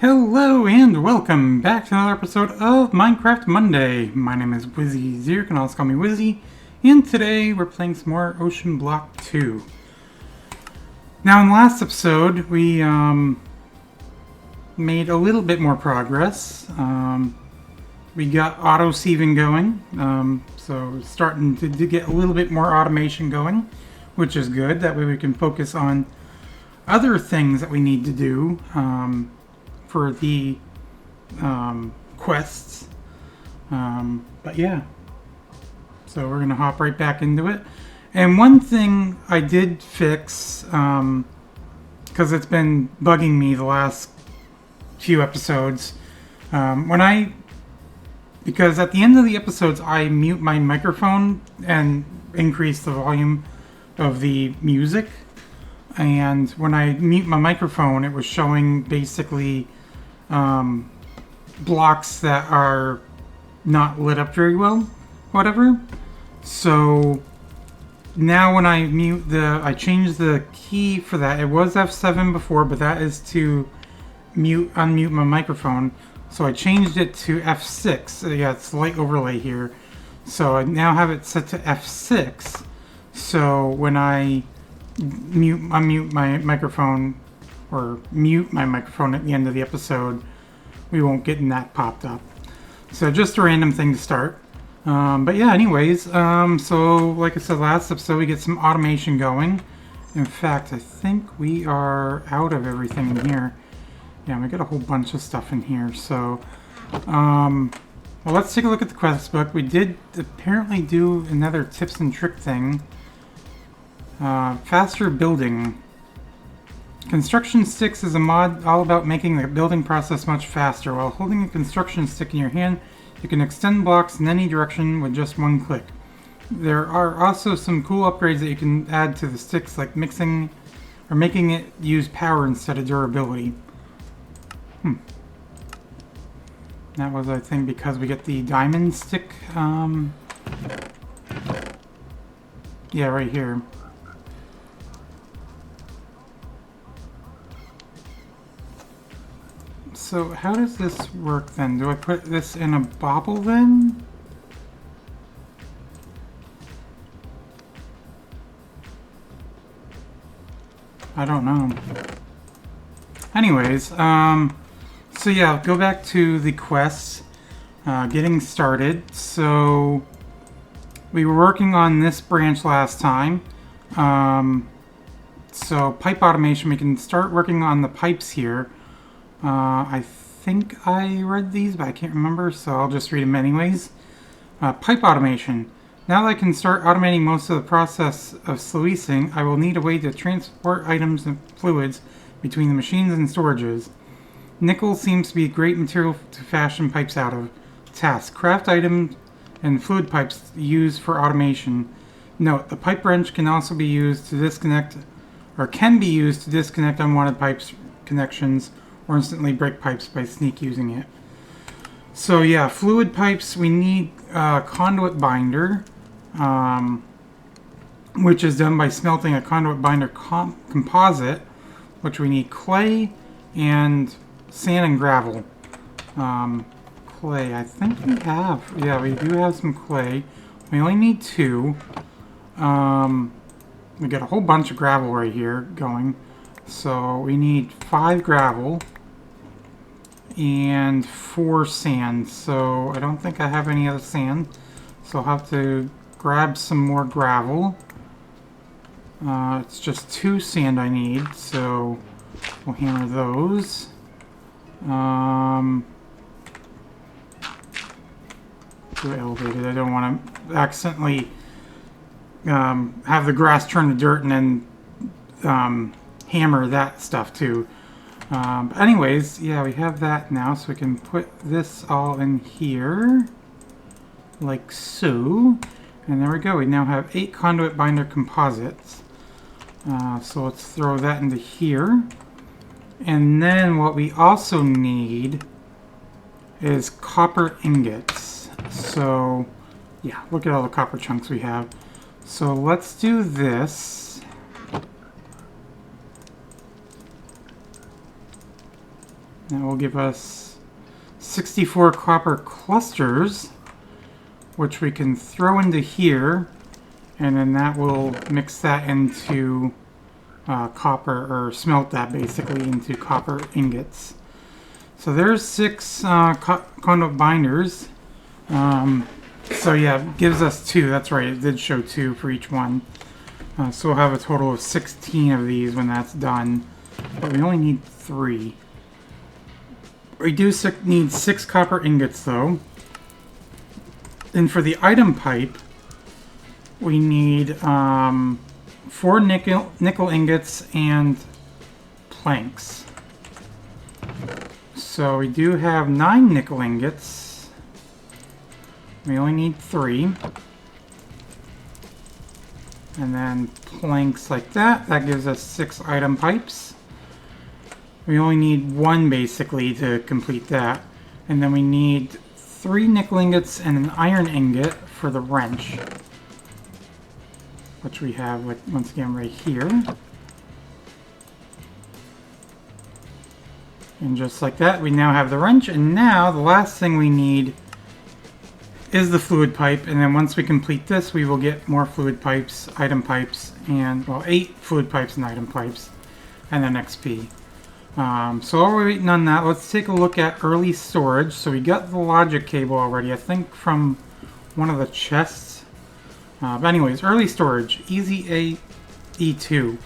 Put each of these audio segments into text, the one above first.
Hello and welcome back to another episode of Minecraft Monday. My name is Wizzy Zero, you can also call me Wizzy, and today we're playing some more OceanBlock 2. Now in the last episode we made a little bit more progress. We got auto sieving going, so starting to get a little bit more automation going, which is good. That way we can focus on other things that we need to do for the quests. But yeah, so we're gonna hop right back into it. And one thing I did fix, because it's been bugging me the last few episodes, because at the end of the episodes I mute my microphone and increase the volume of the music. And when I mute my microphone, it was showing basically blocks that are not lit up very well, whatever. So now when I I changed the key for that. It was F7 before, but that is to unmute my microphone. So I changed it to F6. Yeah, it's light overlay here. So I now have it set to F6. So when I unmute my microphone, or mute my microphone at the end of the episode, we won't get that popped up. So just a random thing to start. But yeah, anyways, so like I said last episode, we get some automation going. In fact, I think we are out of everything in here. Yeah, we got a whole bunch of stuff in here. So, well, let's take a look at the quest book. We did apparently do another tips and trick thing. Faster building. Construction sticks is a mod all about making the building process much faster. While holding a construction stick in your hand, you can extend blocks in any direction with just one click. There are also some cool upgrades that you can add to the sticks, like mixing or making it use power instead of durability. That was, I think, because we get the diamond stick. Yeah, right here. So how does this work then? Do I put this in a bobble then? I don't know. Anyways, so yeah, go back to the quests, getting started. So we were working on this branch last time. So pipe automation, we can start working on the pipes here. I think I read these, but I can't remember, so I'll just read them anyways. Pipe automation. Now that I can start automating most of the process of sluicing, I will need a way to transport items and fluids between the machines and storages. Nickel seems to be a great material to fashion pipes out of. Task. Craft items and fluid pipes used for automation. Note, the pipe wrench can also be used to disconnect, or can be used to disconnect unwanted pipes connections, or instantly break pipes by sneak using it. So yeah, fluid pipes, we need conduit binder, which is done by smelting a conduit binder composite, which we need clay and sand and gravel. Clay, I think we have. Yeah, we do have some clay. We only need 2. We got a whole bunch of gravel right here going. So we need 5 gravel and 4 sand. So I don't think I have any other sand. So I'll have to grab some more gravel. It's just 2 sand I need, so we'll hammer those. Do elevated. I don't want to accidentally have the grass turn to dirt and then hammer that stuff too. But anyways, yeah, we have that now, so we can put this all in here, like so. And there we go. We now have 8 conduit binder composites. So let's throw that into here. And then what we also need is copper ingots. So yeah, look at all the copper chunks we have. So let's do this. That will give us 64 copper clusters, which we can throw into here, and then that will mix that into copper, or smelt that basically into copper ingots. So there's 6 conduit binders. So yeah, it gives us 2. That's right, it did show 2 for each one. So we'll have a total of 16 of these when that's done. But we only need 3. We do need 6 copper ingots though. And for the item pipe, we need 4 nickel ingots and planks. So we do have 9 nickel ingots. We only need 3. And then planks like that. That gives us 6 item pipes. We only need 1 basically to complete that. And then we need 3 nickel ingots and an iron ingot for the wrench, which we have once again right here. And just like that, we now have the wrench. And now the last thing we need is the fluid pipe. And then once we complete this, we will get more fluid pipes, item pipes, and, well, 8 fluid pipes and item pipes, and then XP. So while we're waiting on that, let's take a look at early storage. So we got the logic cable already, I think from one of the chests. But anyways, early storage, Easy E2.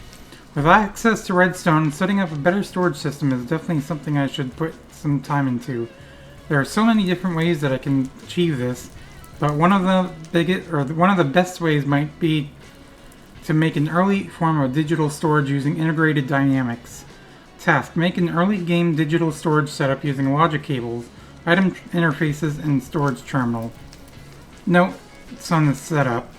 With access to redstone, setting up a better storage system is definitely something I should put some time into. There are so many different ways that I can achieve this, but one of the best ways might be to make an early form of digital storage using integrated dynamics. Task: make an early game digital storage setup using logic cables, item interfaces, and storage terminal. Notes on the setup.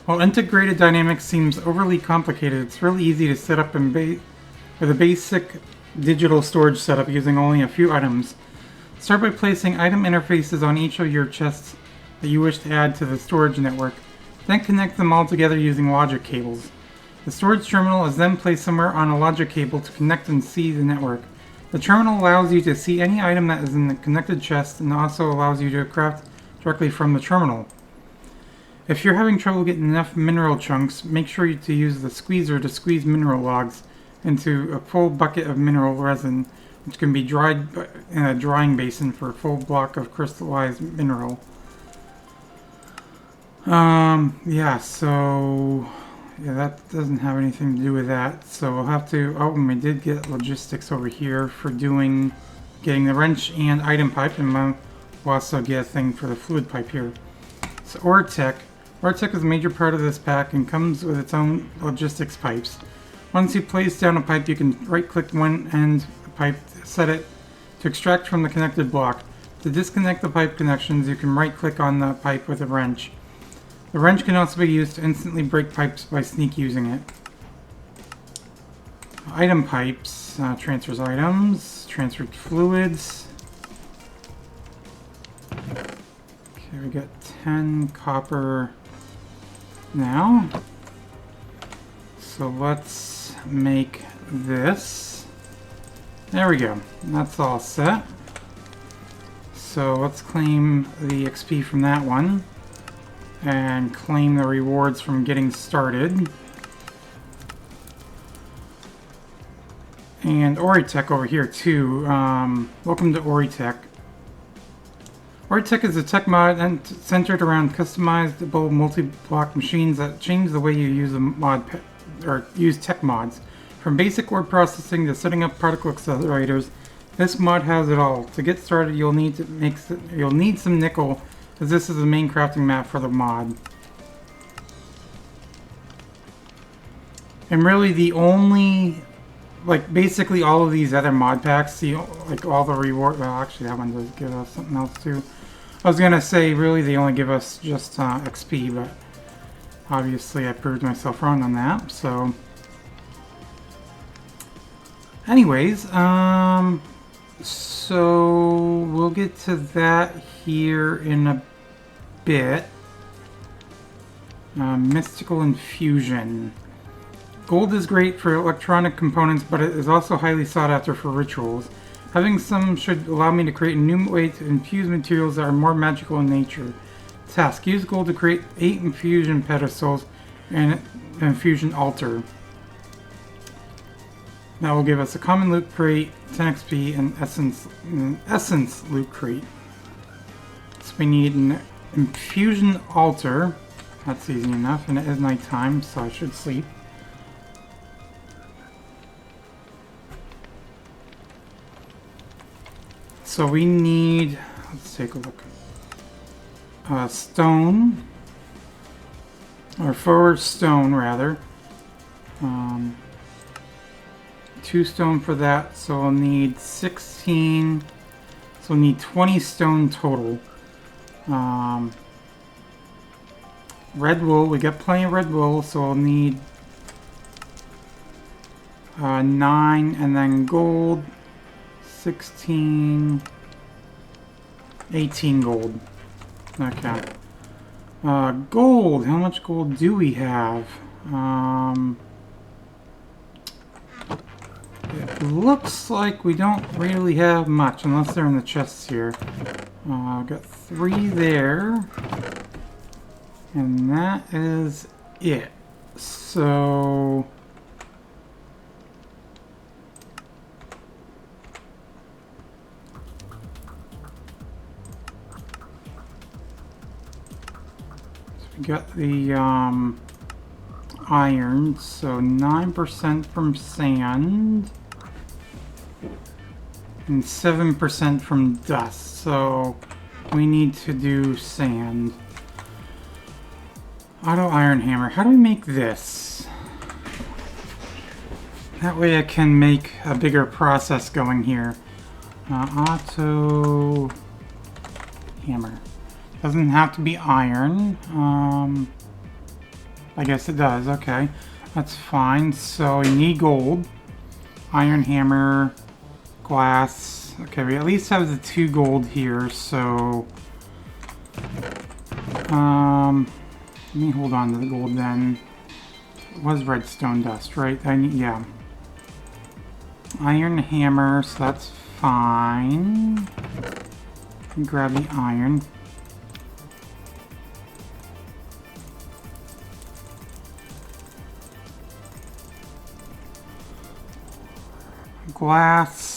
While integrated dynamics seems overly complicated, it's really easy to set up with a basic digital storage setup using only a few items. Start by placing item interfaces on each of your chests that you wish to add to the storage network. Then connect them all together using logic cables. The storage terminal is then placed somewhere on a logic cable to connect and see the network. The terminal allows you to see any item that is in the connected chest and also allows you to craft directly from the terminal. If you're having trouble getting enough mineral chunks, make sure to use the squeezer to squeeze mineral logs into a full bucket of mineral resin, which can be dried in a drying basin for a full block of crystallized mineral. Yeah, that doesn't have anything to do with that. So we'll have to, and we did get logistics over here for getting the wrench and item pipe, and we'll also get a thing for the fluid pipe here. So ore tech is a major part of this pack and comes with its own logistics pipes. Once you place down a pipe, you can right-click one end of the pipe, set it to extract from the connected block. To disconnect the pipe connections, you can right-click on the pipe with a wrench. The wrench can also be used to instantly break pipes by sneak using it. Item pipes, transfers items, transferred fluids. Okay, we got 10 copper now. So let's make this. There we go. That's all set. So let's claim the XP from that one and claim the rewards from getting started. And Oritech over here too. Welcome to Oritech. Oritech is a tech mod centered around customizable multi-block machines that change the way you use a mod or use tech mods. From basic word processing to setting up particle accelerators, this mod has it all. To get started, you'll need some nickel, as this is the main crafting map for the mod. And really the only, basically all of these other mod packs, see, all the reward, well actually that one does give us something else too. I was gonna say really they only give us just XP, but obviously I proved myself wrong on that, so. Anyways, so we'll get to that here in a bit. Mystical Infusion. Gold is great for electronic components, but it is also highly sought after for rituals. Having some should allow me to create a new way to infuse materials that are more magical in nature. Task. Use gold to create 8 infusion pedestals and an infusion altar. That will give us a common loot crate, 10 XP, and essence loot crate. So we need an infusion altar. That's easy enough, and it is nighttime, so I should sleep. So we need, let's take a look. Stone, or 4 stone rather. 2 stone for that, so we'll need 16. So we'll need 20 stone total. Red wool, we got plenty of red wool, so we'll need 9, and then gold, 16, 18 gold. Okay. Gold, how much gold do we have? It looks like we don't really have much, unless they're in the chests here. Got 3 there. And that is it. So we got the iron, so 9% from sand and 7% from dust. So we need to do sand. Auto iron hammer. How do we make this? That way I can make a bigger process going here. Auto hammer. Doesn't have to be iron. I guess it does. Okay. That's fine. So we need gold. Iron hammer. Glass. Okay, we at least have the 2 gold here, so let me hold on to the gold then. It was redstone dust, right? Yeah. Iron hammer, so that's fine. Grab the iron. Glass.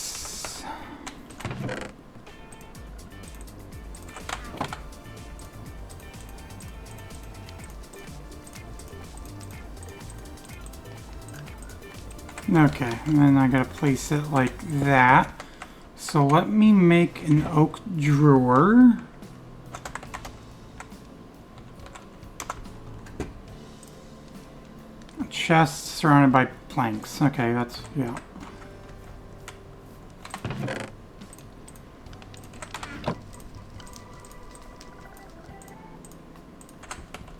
Okay, and then I gotta place it like that. So let me make an oak drawer. A chest surrounded by planks. Okay, that's, yeah.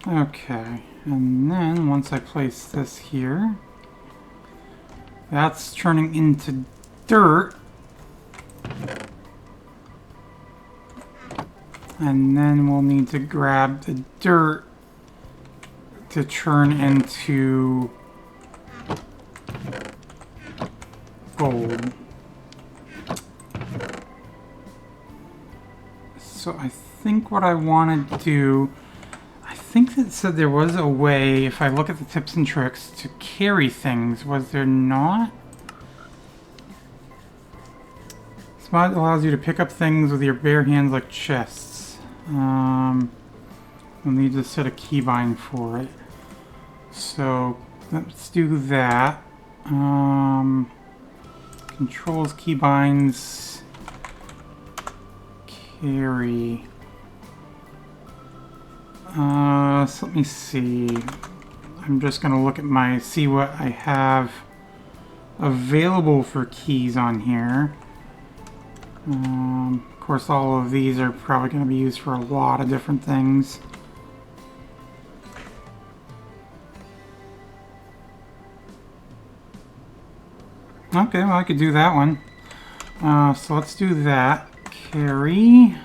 Okay, and then once I place this here, that's turning into dirt. And then we'll need to grab the dirt to turn into gold. So I think what I want to do, I think it said there was a way, if I look at the tips and tricks, to carry things. Was there not? This mod allows you to pick up things with your bare hands like chests. We'll need to set a keybind for it. So let's do that. Controls, keybinds, carry. So let me see. I'm just gonna look at see what I have available for keys on here. Of course, all of these are probably going to be used for a lot of different things. Okay, well, I could do that one. So let's do that. Carry.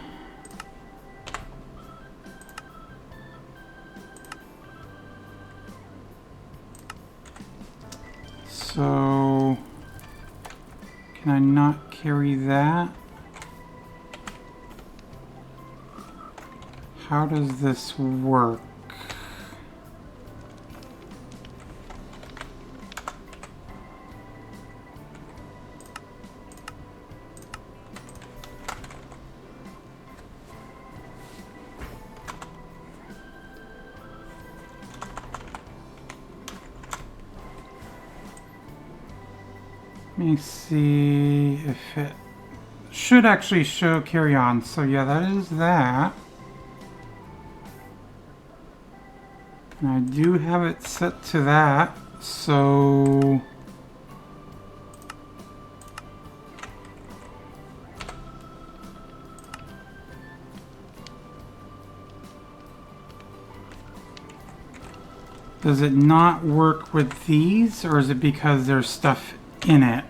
Can I not carry that? How does this work? Let me see if it should actually show carry on. So yeah, that is that. And I do have it set to that. So does it not work with these, or is it because there's stuff in it?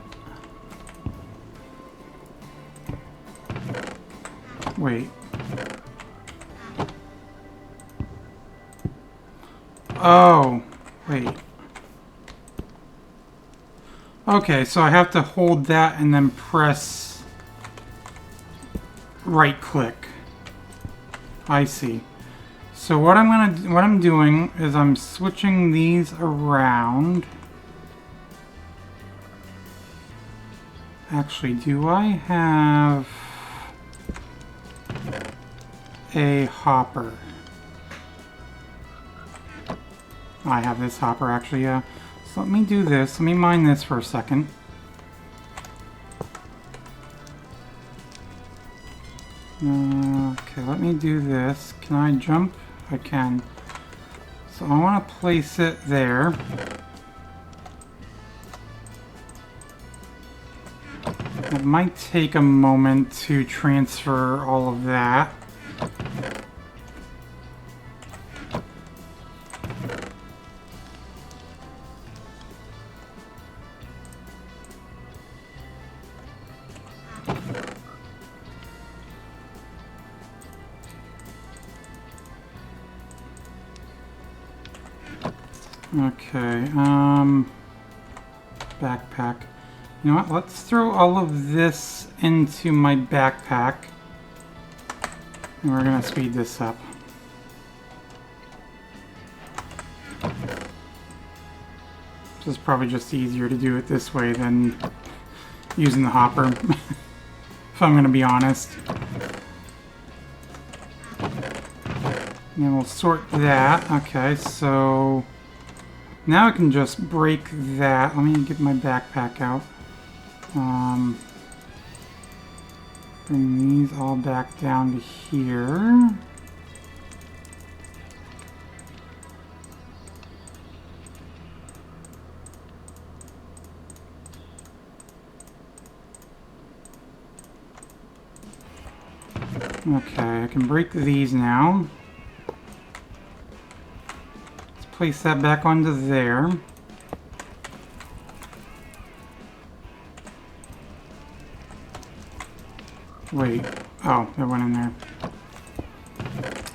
Wait. Oh, wait. Okay, so I have to hold that and then press right click. I see. So what I'm doing is I'm switching these around. Actually, do I have a hopper? I have this hopper actually, yeah. So let me do this. Let me mine this for a second. Okay, let me do this. Can I jump? I can. So I want to place it there. It might take a moment to transfer all of that. Okay, backpack. You know what, let's throw all of this into my backpack. And we're gonna speed this up. This is probably just easier to do it this way than using the hopper, if I'm gonna be honest. And then we'll sort that. Okay, so now I can just break that. Let me get my backpack out. Bring these all back down to here. Okay, I can break these now. Let's place that back onto there. Wait. Oh, that went in there.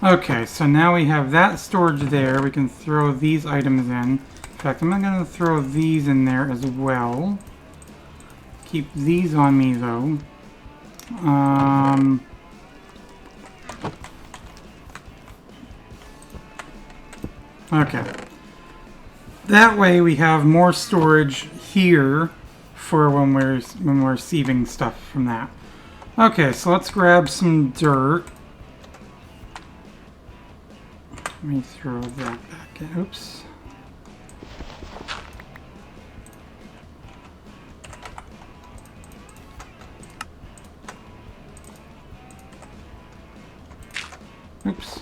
Okay, so now we have that storage there. We can throw these items in. In fact, I'm going to throw these in there as well. Keep these on me, though. Okay. That way we have more storage here for when we're sieving stuff from that. Okay, so let's grab some dirt. Let me throw that back in. Oops. Oops.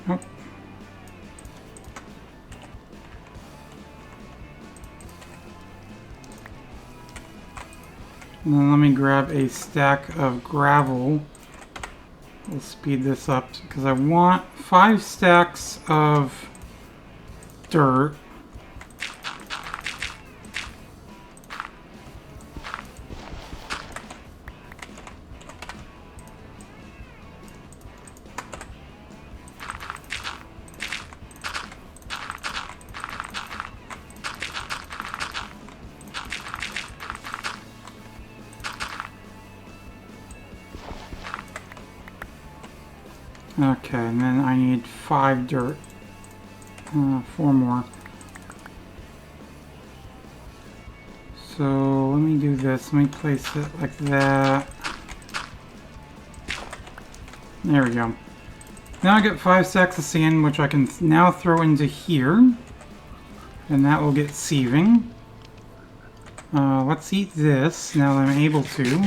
Oh. And then let me grab a stack of gravel. We'll speed this up because I want 5 stacks of dirt. Okay, and then I need 5 dirt. 4 more. So let me do this. Let me place it like that. There we go. Now I get 5 sacks of sand, which I can now throw into here. And that will get sieving. Let's eat this now that I'm able to.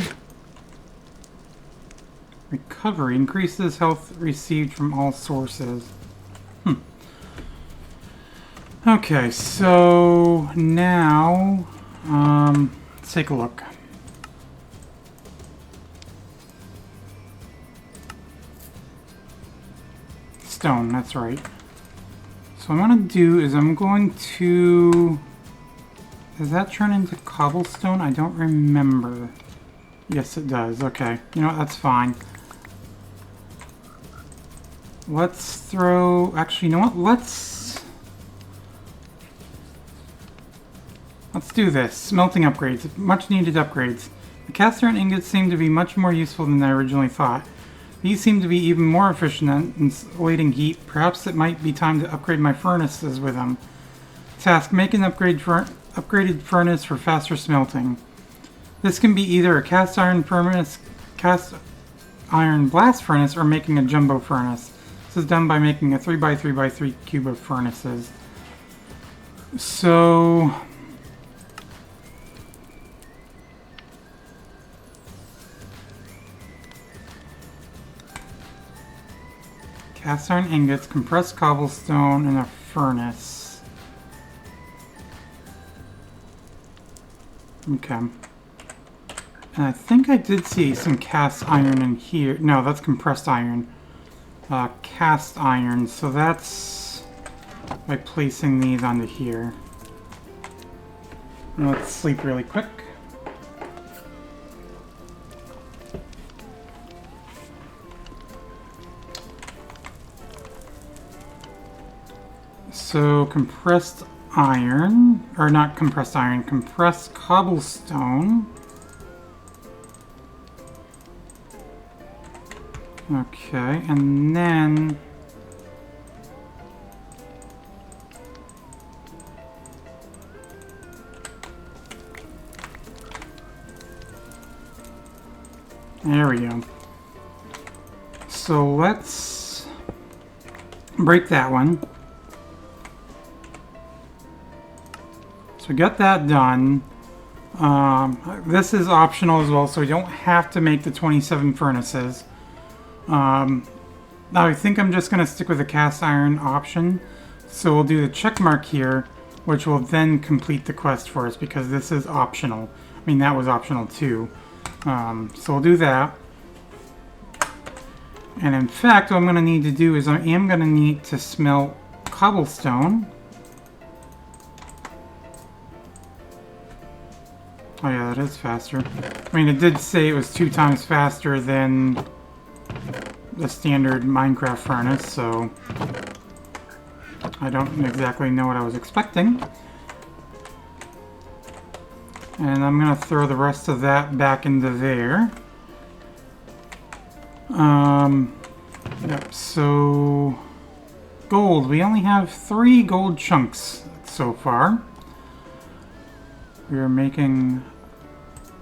Recovery increases health received from all sources. Okay, so now let's take a look. Stone, that's right. So what I'm going to do is I'm going to... Does that turn into cobblestone? I don't remember. Yes, it does. Okay. You know what? That's fine. Let's throw... Actually, you know what? Let's do this. Smelting upgrades. Much needed upgrades. The cast iron ingots seem to be much more useful than I originally thought. These seem to be even more efficient at insulating heat. Perhaps it might be time to upgrade my furnaces with them. Task: make an upgraded furnace for faster smelting. This can be either a cast iron blast furnace, or making a jumbo furnace. This is done by making a 3x3x3 cube of furnaces. So... cast iron ingots, compressed cobblestone, and a furnace. Okay. And I think I did see some cast iron in here. No, that's compressed iron. Cast iron. So that's by placing these onto here. And let's sleep really quick. So compressed iron, or not compressed iron, compressed cobblestone. Okay, and then there we go. So let's break that one. So we got that done. This is optional as well, so we don't have to make the 27 furnaces. I think I'm just going to stick with the cast iron option. So we'll do the check mark here, which will then complete the quest for us, because this is optional. I mean, that was optional too. So we'll do that. And in fact, what I'm going to need to do is I am going to need to smelt cobblestone. Oh yeah, that is faster. I mean, it did say it was 2 times faster than the standard Minecraft furnace, so I don't exactly know what I was expecting. And I'm going to throw the rest of that back into there. Yep, so gold. We only have 3 gold chunks so far. We are making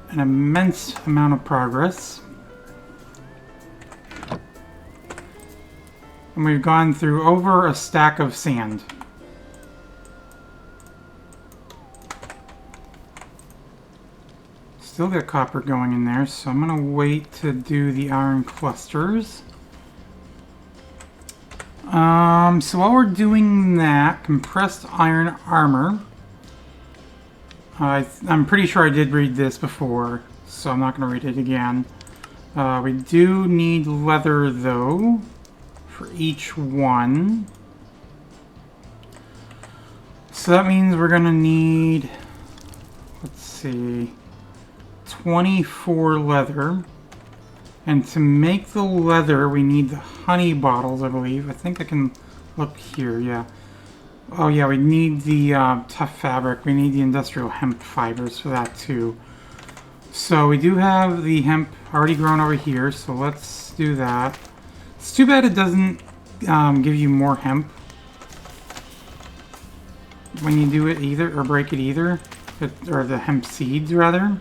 an immense amount of progress. And we've gone through over a stack of sand. Still got copper going in there, so I'm going to wait to do the iron clusters. So while we're doing that, compressed iron armor. I'm pretty sure I did read this before, so I'm not going to read it again. We do need leather, though, for each one. So that means we're going to need, let's see, 24 leather. And to make the leather, we need the honey bottles, I believe. I think I can look here, yeah. Oh yeah, we need the tough fabric. We need the industrial hemp fibers for that too. So we do have the hemp already grown over here, so let's do that. It's too bad it doesn't give you more hemp when you do it either, or break it either. Or the hemp seeds, rather.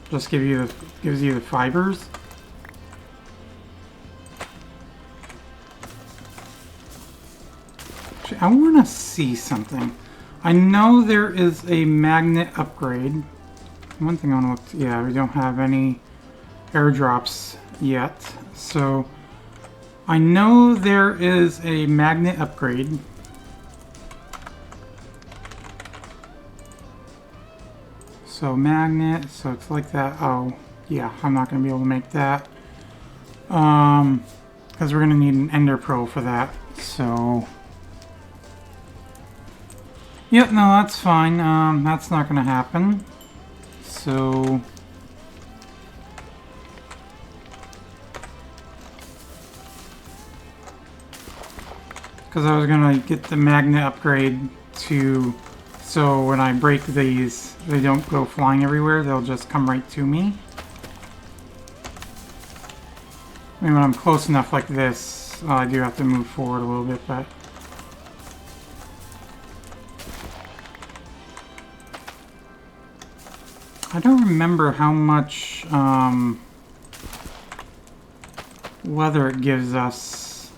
Just gives you the fibers. Actually, I want to see something. I know there is a magnet upgrade. One thing I want to look. Yeah, we don't have any airdrops yet, so I know there is a magnet upgrade. So magnet, so it's like that. Oh, yeah, I'm not going to be able to make that. Because we're going to need an ender pearl for that. So, yep, no, that's fine. That's not going to happen. So, because I was going to get the magnet upgrade to, so when I break these, they don't go flying everywhere, they'll just come right to me. I mean, when I'm close enough like this, I do have to move forward a little bit, but... I don't remember how much leather it gives us.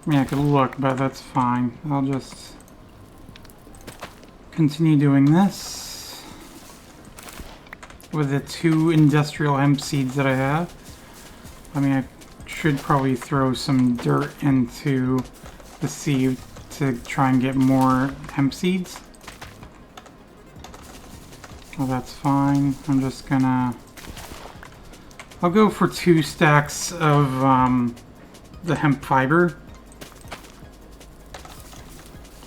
I mean, I could look, but that's fine. I'll just continue doing this with the 2 industrial hemp seeds that I have. I mean, I should probably throw some dirt into the sieve to try and get more hemp seeds. Well, that's fine. I'm just gonna... I'll go for 2 stacks of the hemp fiber.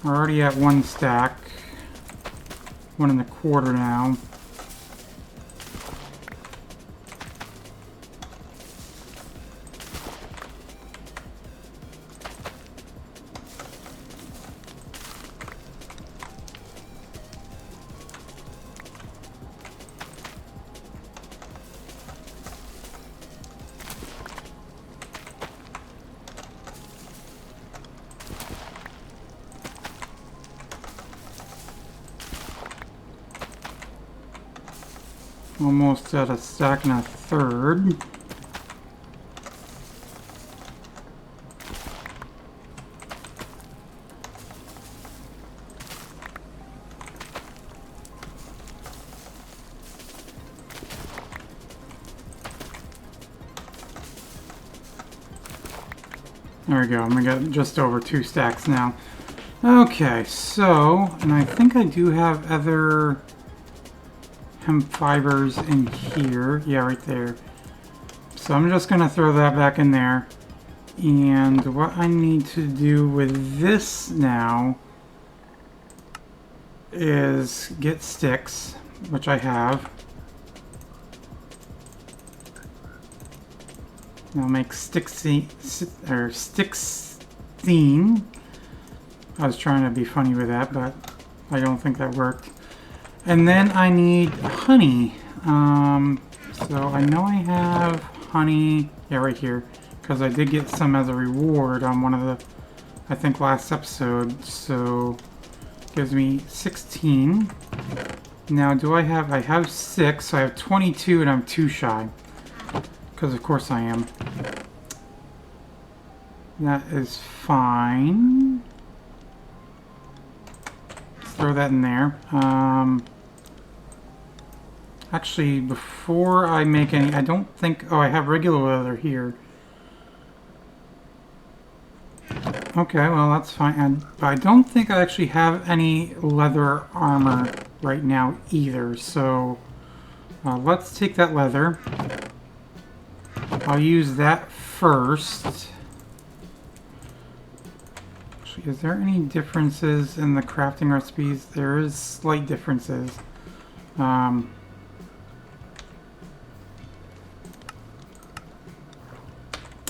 We're already at 1 stack. 1 1/4 now. Almost at a stack and a third. There we go, we got just over 2 stacks now. Okay, so, and I think I do have other hemp fibers in here. Yeah, right there. So I'm just gonna throw that back in there. And what I need to do with this now is get sticks, which I have. I'll make sticks-thene. I was trying to be funny with that, but I don't think that worked. And then I need honey. So I know I have honey, yeah, right here, because I did get some as a reward on one of the, I think, last episode. So gives me 16. Now do I have 6, so I have 22 and I'm 2 shy. Because of course I am. That is fine. Let's throw that in there. Actually, before I make any, I don't think, oh, I have regular leather here. Okay, well, that's fine. I don't think I actually have any leather armor right now either, so let's take that leather. I'll use that first. Actually, is there any differences in the crafting recipes? There is slight differences.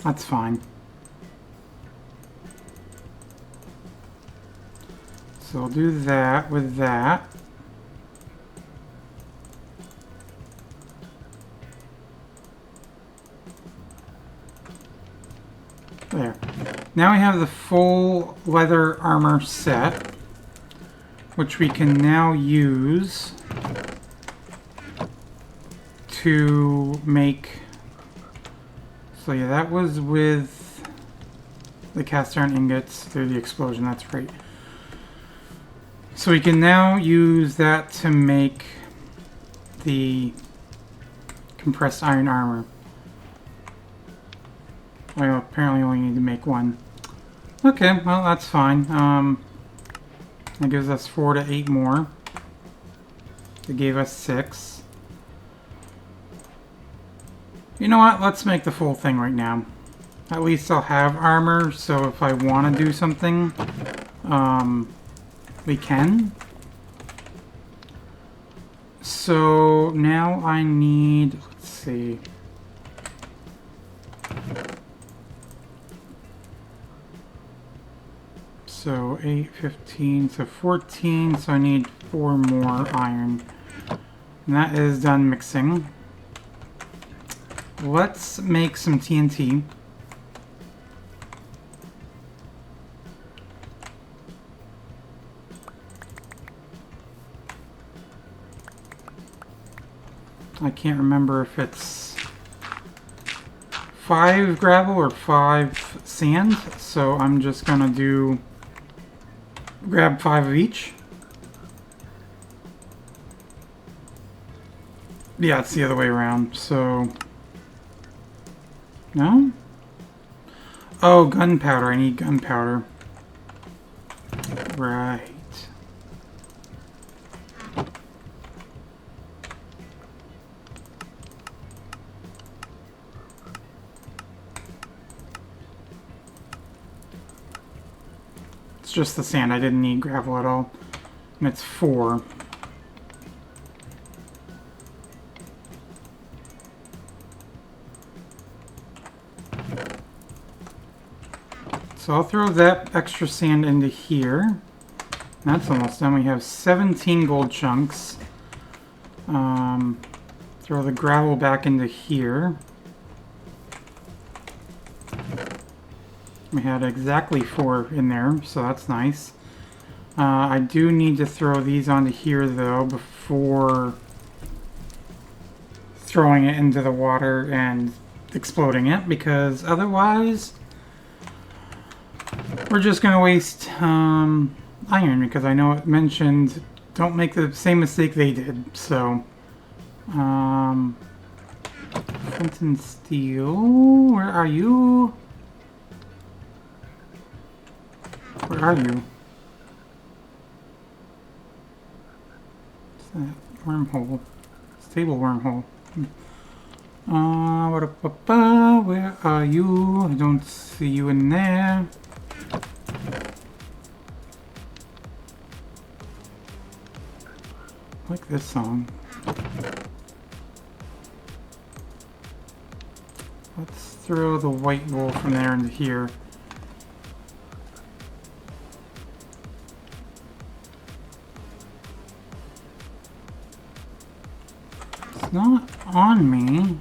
That's fine. So I'll do that with that. There. Now we have the full leather armor set, which we can now use to make... So yeah, that was with the cast iron ingots through the explosion, that's right. So we can now use that to make the compressed iron armor. Well, apparently only need to make one. Okay, well that's fine. That gives us 4 to 8 more. It gave us 6. You know what? Let's make the full thing right now. At least I'll have armor, so if I want to do something, we can. So now I need, let's see. So 8, 15, so 14, so I need 4 more iron. And that is done mixing. Let's make some TNT. I can't remember if it's 5 gravel or 5 sand, so I'm just gonna grab 5 of each. Yeah, it's the other way around, so... No? Oh, gunpowder. I need gunpowder. Right. It's just the sand. I didn't need gravel at all. And it's 4. So I'll throw that extra sand into here. That's almost done. We have 17 gold chunks. Throw the gravel back into here. We had exactly 4 in there, so that's nice. I do need to throw these onto here though before throwing it into the water and exploding it, because otherwise we're just going to waste iron, because I know it mentioned don't make the same mistake they did. So, flint and steel, where are you? Where are you? What's that? Wormhole. Stable wormhole. Where are you? I don't see you in there. I like this song. Let's throw the white wool from there into here. It's not on me.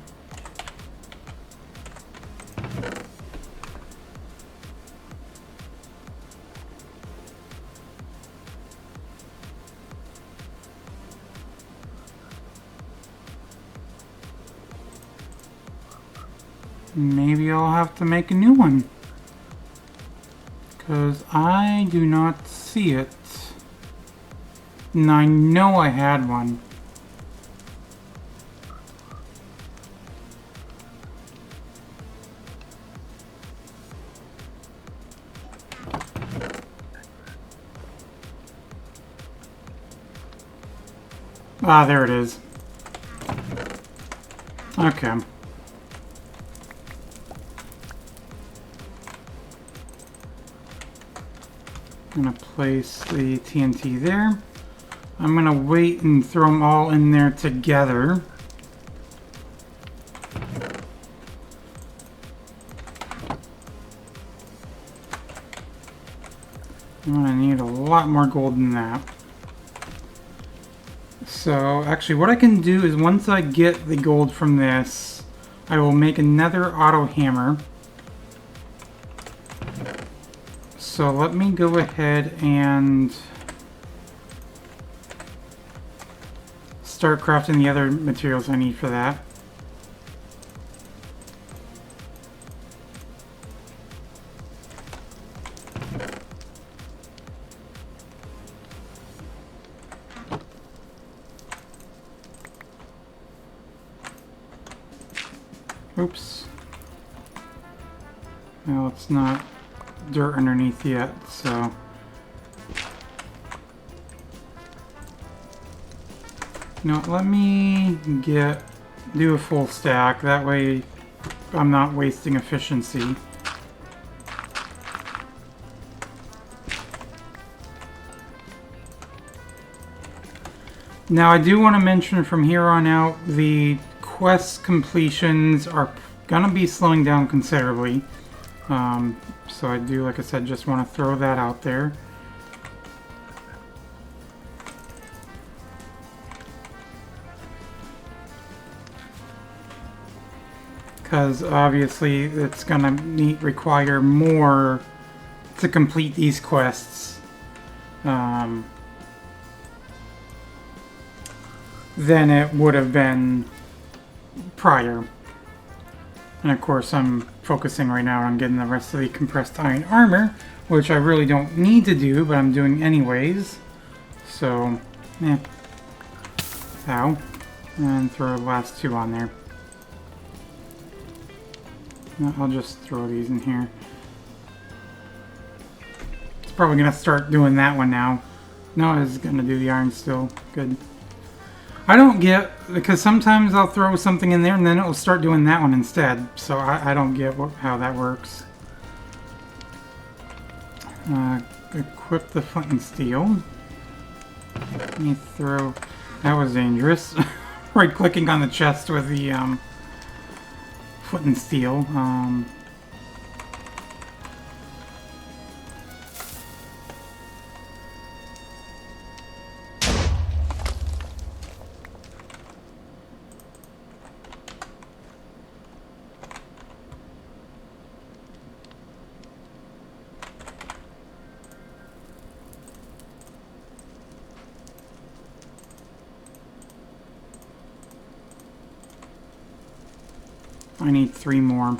Maybe I'll have to make a new one, because I do not see it. And I know I had one. Ah, there it is. Okay. I'm going to place the TNT there. I'm going to wait and throw them all in there together. I'm going to need a lot more gold than that. So actually what I can do is once I get the gold from this, I will make another auto hammer. So let me go ahead and start crafting the other materials I need for that. Oops. Well, it's not dirt underneath yet, so... No, let me do a full stack, that way I'm not wasting efficiency. Now I do want to mention from here on out, the quest completions are gonna be slowing down considerably. So I do, like I said, just want to throw that out there. Because obviously it's gonna require more to complete these quests than it would have been prior. And of course I'm focusing right now on getting the rest of the compressed iron armor, which I really don't need to do, but I'm doing anyways. So, ow. And throw the last two on there. I'll just throw these in here. It's probably going to start doing that one now. No, it's going to do the iron still. Good. I don't get, because sometimes I'll throw something in there and then it will start doing that one instead. So I don't get how that works. Equip the flint and steel. Let me throw... That was dangerous. Right-clicking on the chest with the flint and steel. I need 3 more.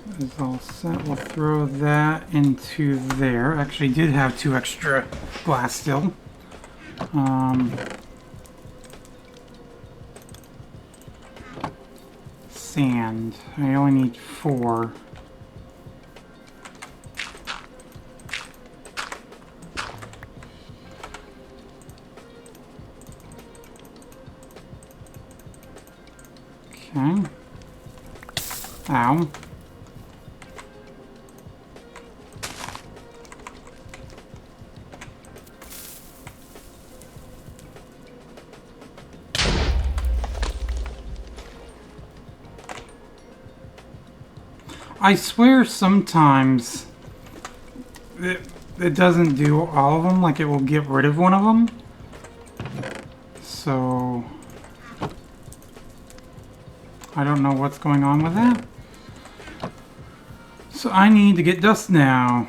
That is all set. We'll throw that into there. Actually, did have 2 extra glass still. Sand. I only need 4. Okay. Ow. I swear sometimes it doesn't do all of them, like it will get rid of one of them. So... I don't know what's going on with that. So I need to get dust now.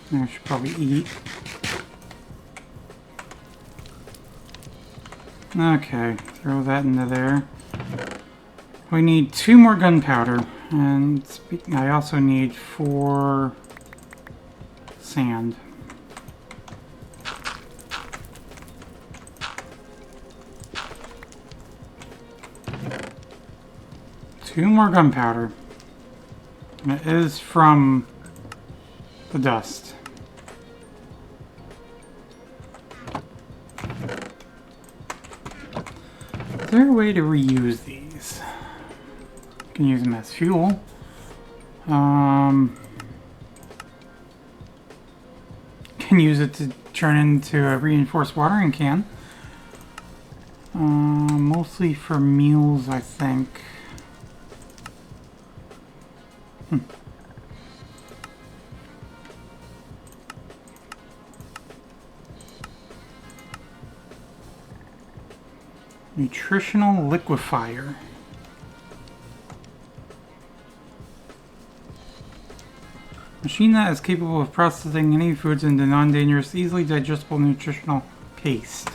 I should probably eat. Okay, throw that into there. We need 2 more gunpowder, and I also need 4 sand. Two more gunpowder. And it is from the dust. Is there a way to reuse these? Can use them as fuel. Can use it to turn into a reinforced watering can. Mostly for meals, I think. Nutritional liquefier. Machine that is capable of processing any foods into non-dangerous, easily digestible nutritional paste.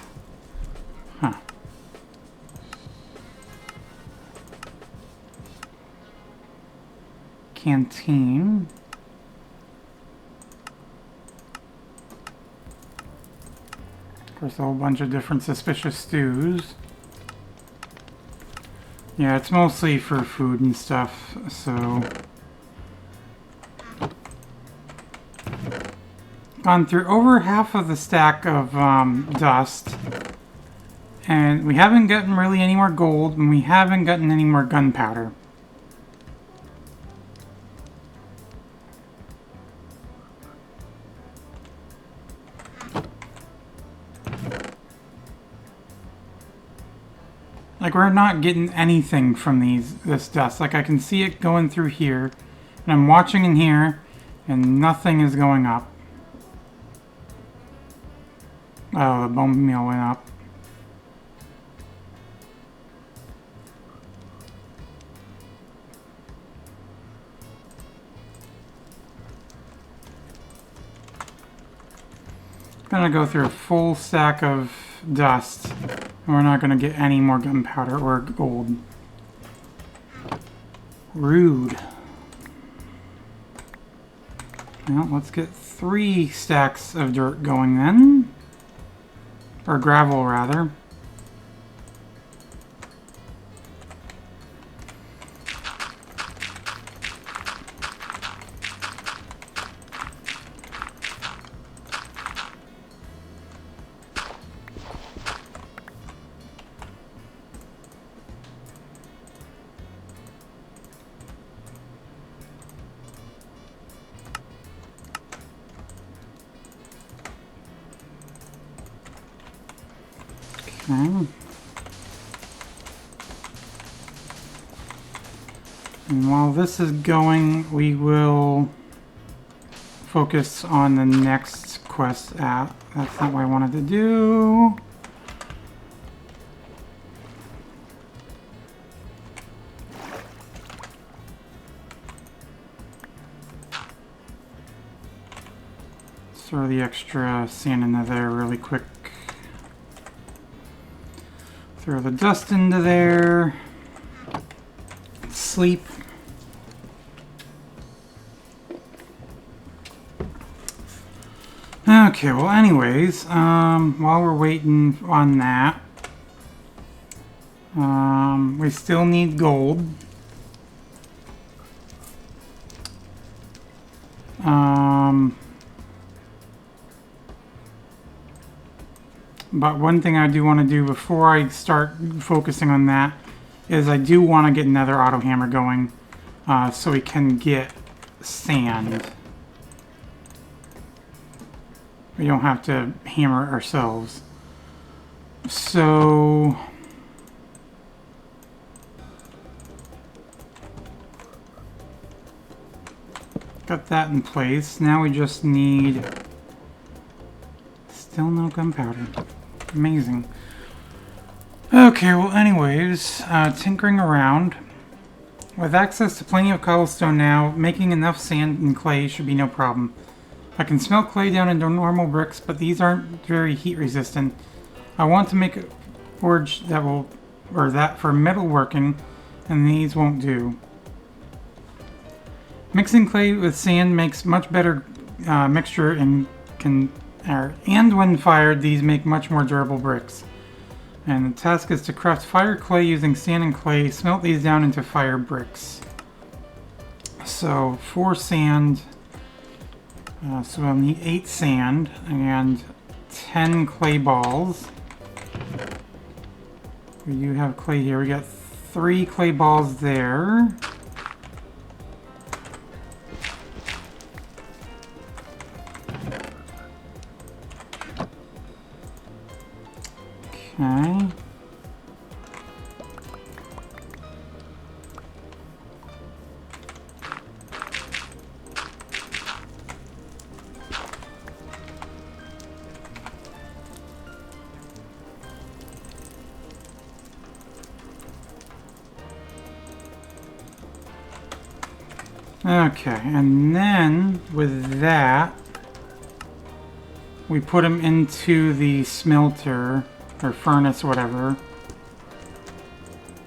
Huh. Canteen. Of course, a whole bunch of different suspicious stews. Yeah, it's mostly for food and stuff, so... Gone through over half of the stack of dust, and we haven't gotten really any more gold, and we haven't gotten any more gunpowder. Like, we're not getting anything from this dust. Like, I can see it going through here, and I'm watching in here, and nothing is going up. Oh, the bone meal went up. Gonna go through a full stack of dust, and we're not gonna get any more gunpowder or gold. Rude. Well, let's get 3 stacks of dirt going then. Or gravel, rather. Okay. And while this is going, we will focus on the next quest app. That's not what I wanted to do. Let's throw the extra sand into there really quick. Throw the dust into there. Sleep. Okay, well anyways, while we're waiting on that, we still need gold. But one thing I do want to do before I start focusing on that is I do want to get another auto hammer going so we can get sand. We don't have to hammer it ourselves. So got that in place. Now we just need still no gunpowder. Amazing. Okay, well anyways, tinkering around. With access to plenty of cobblestone now, making enough sand and clay should be no problem. I can smelt clay down into normal bricks, but these aren't very heat resistant. I want to make a forge that will, or that for metalworking, and these won't do. Mixing clay with sand makes much better mixture and when fired, these make much more durable bricks. And the task is to craft fire clay using sand and clay, smelt these down into fire bricks. So 4 sand, so we'll need 8 sand and 10 clay balls. We do have clay here. We got 3 clay balls there. Okay. Okay, and then with that, we put them into the smelter or furnace, whatever,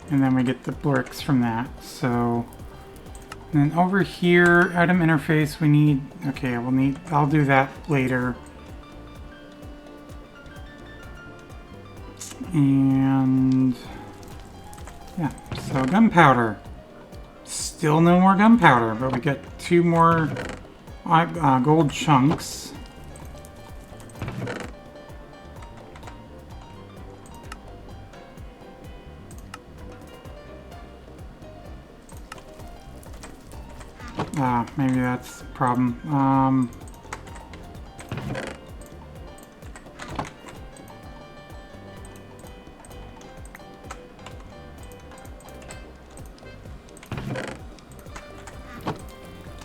and then we get the bricks from that. So, and then over here, item interface, we need. Okay, I'll do that later. And yeah, so gunpowder. Still no more gunpowder, but we get 2 more gold chunks. Maybe that's the problem.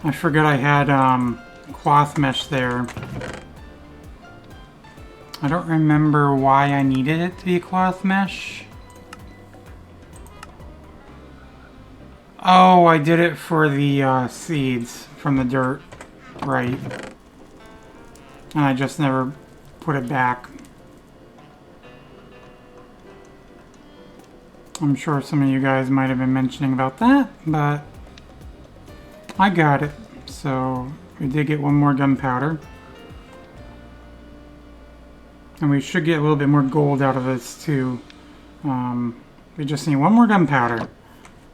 I forgot I had cloth mesh there. I don't remember why I needed it to be cloth mesh. Oh, I did it for the seeds from the dirt, right. And I just never put it back. I'm sure some of you guys might have been mentioning about that, but I got it. So we did get 1 more gunpowder. And we should get a little bit more gold out of this too. We just need 1 more gunpowder.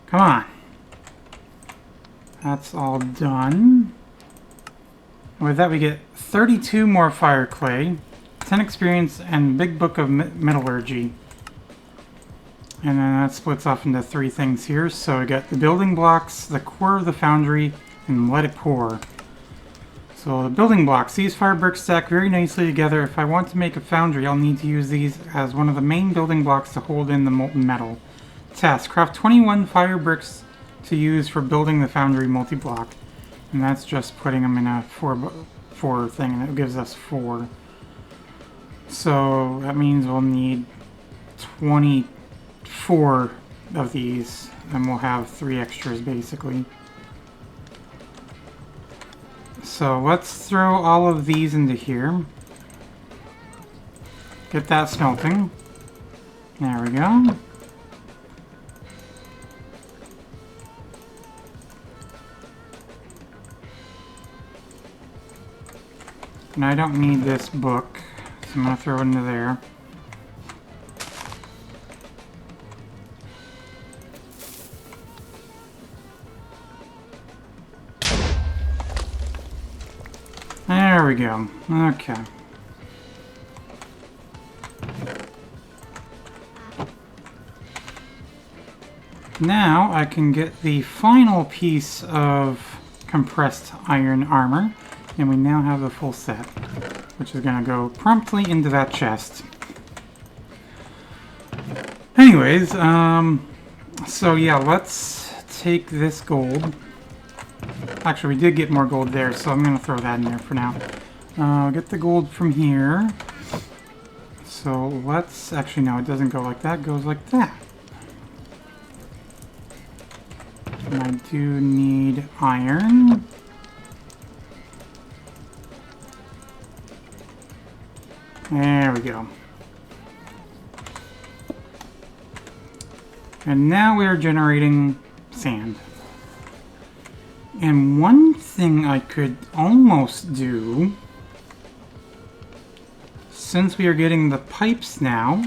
Come on. That's all done. With that we get 32 more fire clay, 10 experience, and big book of metallurgy. And then that splits off into 3 things here. So we got the building blocks, the core of the foundry, and let it pour. So the building blocks, these fire bricks stack very nicely together. If I want to make a foundry, I'll need to use these as one of the main building blocks to hold in the molten metal. Task, craft 21 fire bricks to use for building the foundry multi-block. And that's just putting them in a 4 thing, and it gives us 4. So that means we'll need 24 of these, and we'll have 3 extras basically. So let's throw all of these into here. Get that smelting. There we go. And I don't need this book, so I'm going to throw it into there. There we go. Okay. Now I can get the final piece of compressed iron armor, and we now have the full set, which is going to go promptly into that chest. Anyways, so yeah, let's take this gold. Actually, we did get more gold there, so I'm going to throw that in there for now. Get the gold from here. So let's... Actually, no, it doesn't go like that. It goes like that. And I do need iron. There we go. And now we are generating sand. And one thing I could almost do, since we are getting the pipes now,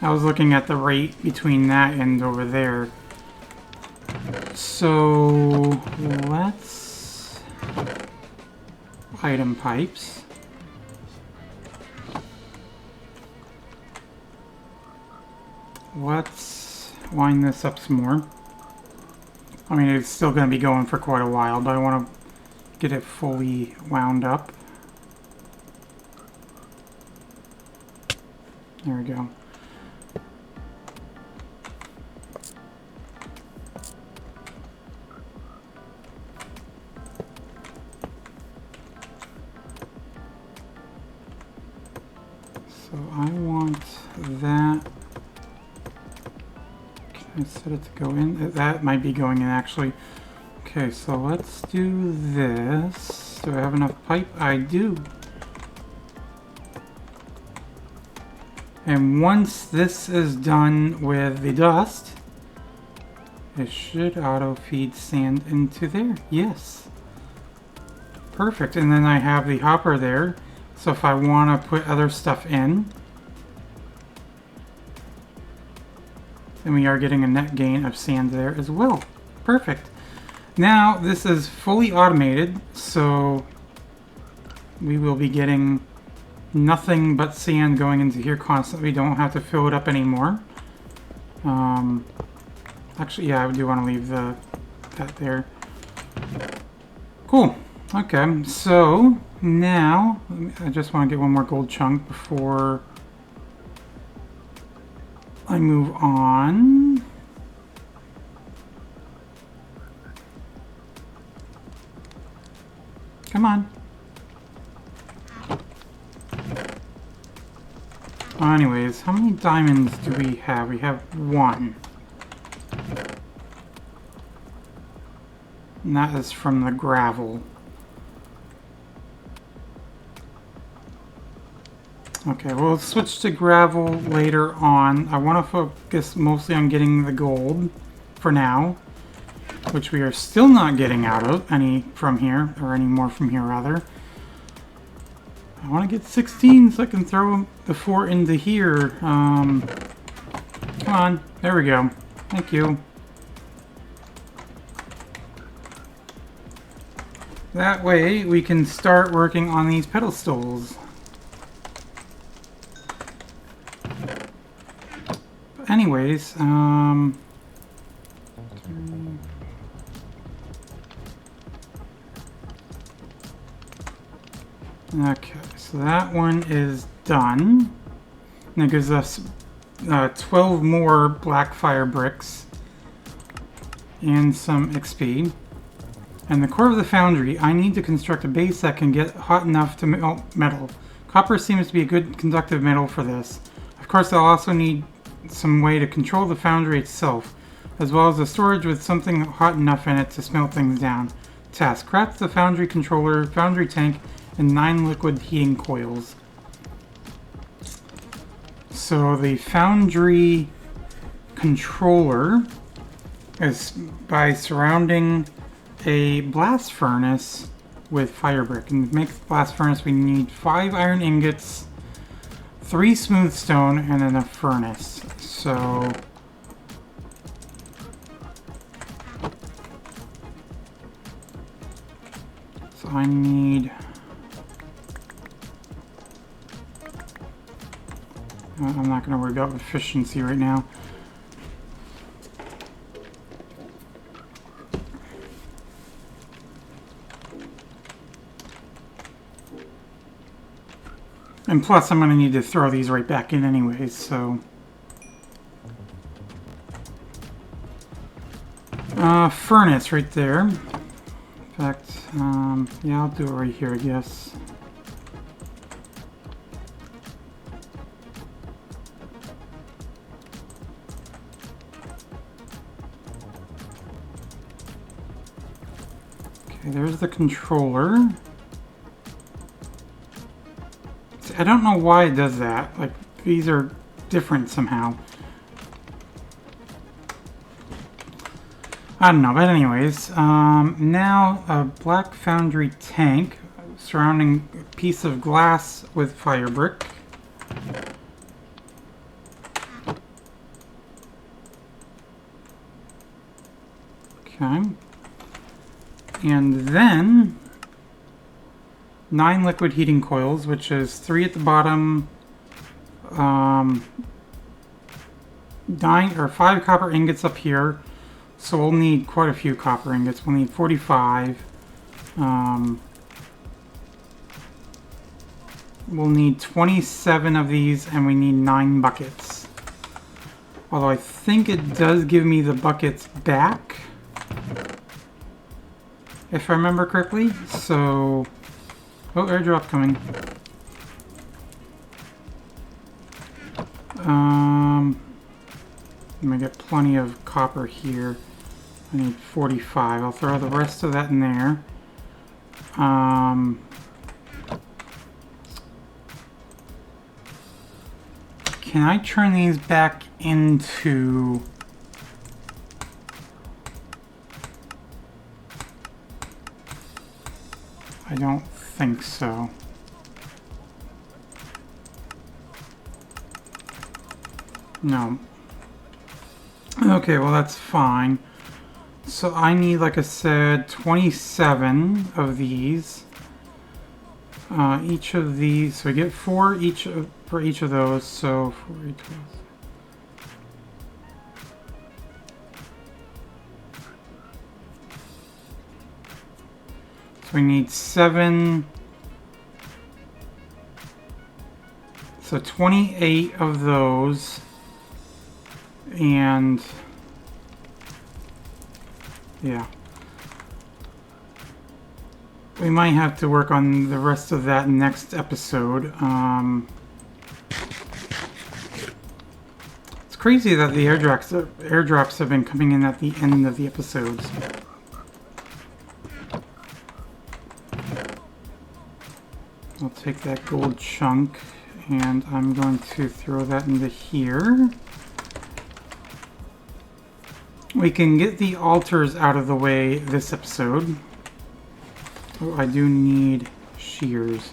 I was looking at the rate between that and over there. So let's item pipes. Let's line this up some more. I mean, it's still going to be going for quite a while, but I want to get it fully wound up. There we go. So I want that. Can I set it to go in? That might be going in actually. Okay, so let's do this. Do I have enough pipe? I do. And once this is done with the dust, it should auto-feed sand into there. Yes. Perfect. And then I have the hopper there. So if I want to put other stuff in, then we are getting a net gain of sand there as well. Perfect. Now this is fully automated, so we will be getting nothing but sand going into here constantly. Don't have to fill it up anymore. Actually, yeah, I do want to leave that there. Cool. Okay, so now I just want to get one more gold chunk before I move on. Come on. Anyways, how many diamonds do we have? We have 1. And that is from the gravel. Okay, we'll switch to gravel later on. I want to focus mostly on getting the gold for now, which we are still not getting out of any from here, or any more from here rather. I want to get 16 so I can throw the 4 into here. Come on, there we go. Thank you. That way we can start working on these pedestals. But anyways, okay, so that one is done. And it gives us 12 more black fire bricks and some XP. And the core of the foundry, I need to construct a base that can get hot enough to melt metal. Copper seems to be a good conductive metal for this. Of course, I'll also need some way to control the foundry itself, as well as a storage with something hot enough in it to smelt things down. Task: craft the foundry controller, foundry tank, and 9 liquid heating coils. So the foundry controller is by surrounding a blast furnace with fire brick. And to make the blast furnace we need 5 iron ingots, 3 smooth stone, and then a furnace. So I need I'm not going to worry about efficiency right now. And plus, I'm going to need to throw these right back in anyways, so... furnace right there. In fact, yeah, I'll do it right here, I guess. Okay, there's the controller. I don't know why it does that. Like, these are different somehow. I don't know, but anyways, now a black foundry tank surrounding a piece of glass with fire brick. Okay. And then 9 liquid heating coils, which is 3 at the bottom, 9 or 5 copper ingots up here, So we'll need quite a few copper ingots. We'll need 45. We'll need 27 of these, and we need 9 buckets. Although I think it does give me the buckets back, if I remember correctly. So, oh, airdrop coming. I'm gonna get plenty of copper here. I need 45. I'll throw the rest of that in there. Can I turn these back into... I don't think so. No. Okay, well that's fine. So I need, like I said, 27 of these. Each of these, so I get 4 each for each of those. So for each of those. So we need 7. So 28 of those. And yeah. We might have to work on the rest of that next episode. It's crazy that the airdrops have been coming in at the end of the episodes. I'll take that gold chunk and I'm going to throw that into here. We can get the altars out of the way this episode. Oh, I do need shears.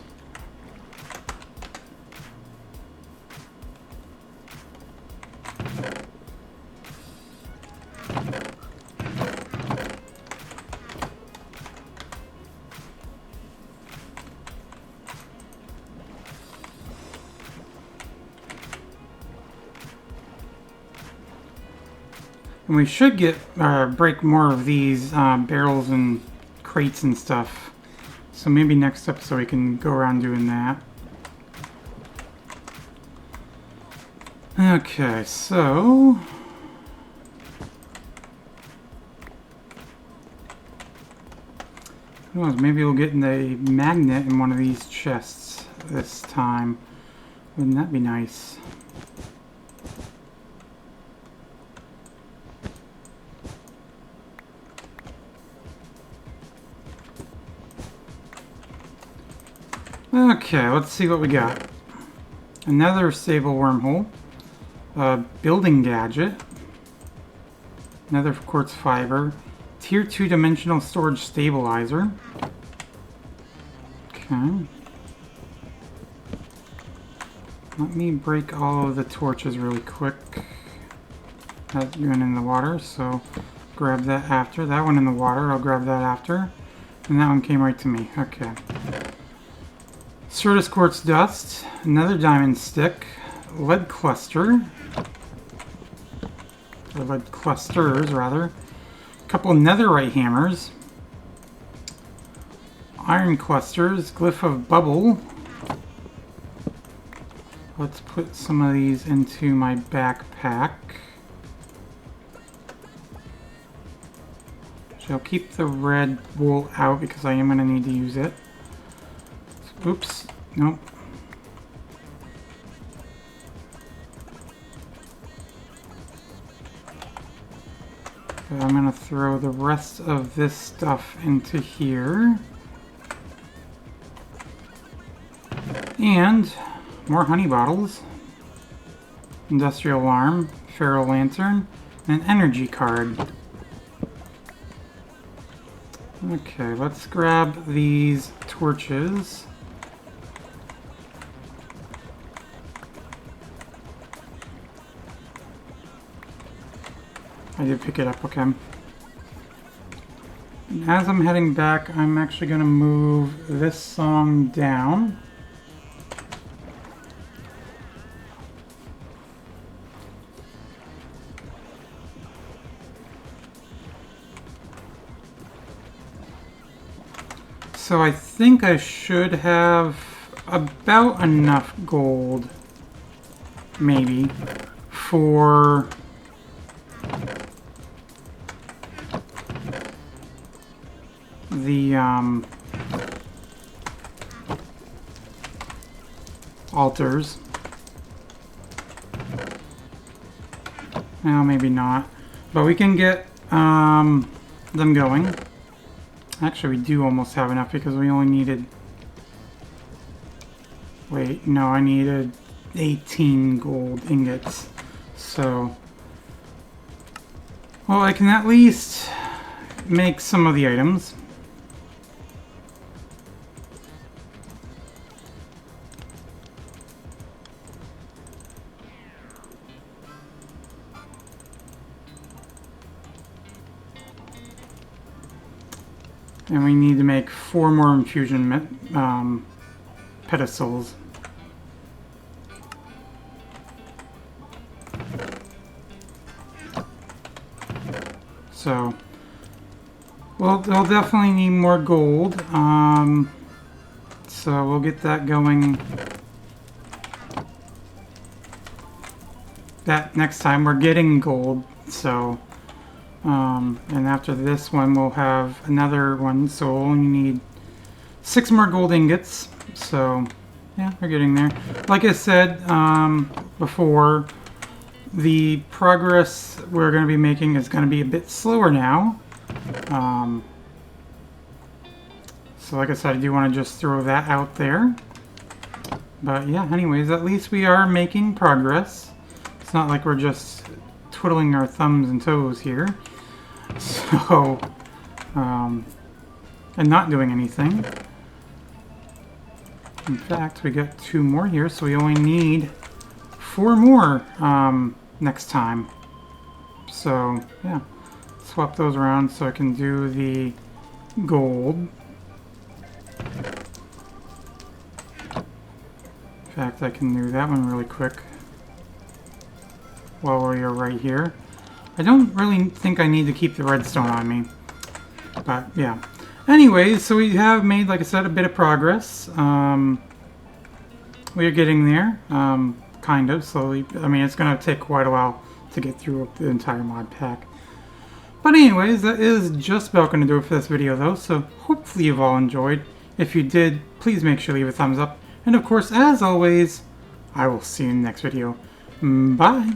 And we should get break more of these barrels and crates and stuff. So maybe next episode we can go around doing that. Okay, so who knows, maybe we'll get a magnet in one of these chests this time. Wouldn't that be nice? Okay, let's see what we got. Another stable wormhole. Building gadget. Another quartz fiber. Tier 2 dimensional storage stabilizer. Okay. Let me break all of the torches really quick. That went in the water, so grab that after. That one in the water, I'll grab that after. And that one came right to me. Okay. Certus quartz dust, another diamond stick, lead cluster, or lead clusters rather, a couple netherite hammers, iron clusters, glyph of bubble. Let's put some of these into my backpack. So I'll keep the red wool out because I am going to need to use it. Oops, nope. Okay, I'm going to throw the rest of this stuff into here. And more honey bottles, industrial alarm, ferro lantern, and an energy card. Okay, let's grab these torches. I did pick it up, okay. And as I'm heading back, I'm actually going to move this song down. So I think I should have about enough gold, maybe, for the altars. Well, maybe not. But we can get them going. Actually, we do almost have enough because we only needed... Wait, no, I needed 18 gold ingots. So... Well, I can at least make some of the items. And we need to make 4 more infusion pedestals. So, well, they'll definitely need more gold. So we'll get that going. That next time we're getting gold. So, and after this one we'll have another one. So we'll only need 6 more gold ingots. So, yeah, we're getting there. Like I said before, the progress we're going to be making is going to be a bit slower now. So like I said, I do want to just throw that out there. But yeah, anyways, at least we are making progress. It's not like we're just twiddling our thumbs and toes here. So, and not doing anything. In fact, we got 2 more here, so we only need 4 more next time. So, yeah. Swap those around so I can do the gold. In fact, I can do that one really quick while we're right here. I don't really think I need to keep the redstone on me. But, yeah. Anyways, so we have made, like I said, a bit of progress. We are getting there. Kind of, slowly. I mean, it's going to take quite a while to get through the entire mod pack. But anyways, that is just about going to do it for this video, though. So, hopefully you've all enjoyed. If you did, please make sure to leave a thumbs up. And of course, as always, I will see you in the next video. Bye!